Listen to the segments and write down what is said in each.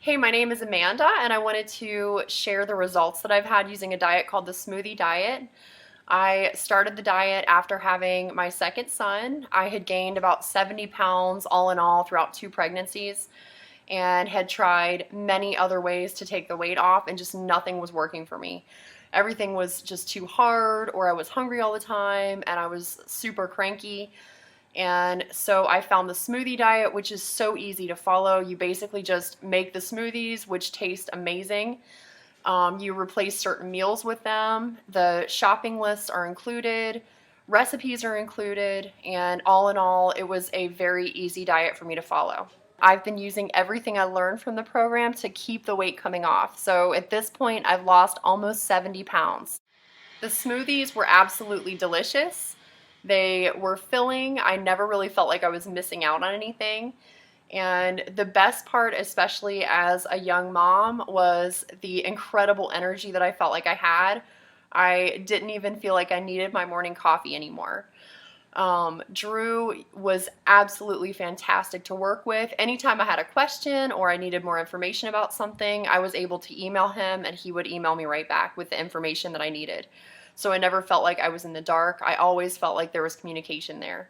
Hey, my name is Amanda, and I wanted to share the results that I've had using a diet called the smoothie diet. I started the diet after having my second son. I had gained about 70 pounds all in all throughout 2 pregnancies and had tried many other ways to take the weight off, and just nothing was working for me. Everything was just too hard, or I was hungry all the time, and I was super cranky. And so I found the smoothie diet, which is so easy to follow. You basically just make the smoothies, which taste amazing. You replace certain meals with them. The shopping lists are included, recipes are included, and all in all, it was a very easy diet for me to follow. I've been using everything I learned from the program to keep the weight coming off. So at this point, I've lost almost 70 pounds. The smoothies were absolutely delicious. They were filling. I never really felt like I was missing out on anything. And the best part, especially as a young mom, was the incredible energy that I felt like I had. I didn't even feel like I needed my morning coffee anymore. Drew was absolutely fantastic to work with. Anytime I had a question or I needed more information about something, I was able to email him and he would email me right back with the information that I needed. So I never felt like I was in the dark. I always felt like there was communication there.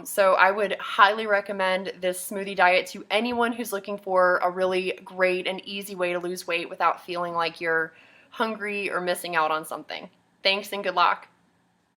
So I would highly recommend this smoothie diet to anyone who's looking for a really great and easy way to lose weight without feeling like you're hungry or missing out on something. Thanks and good luck.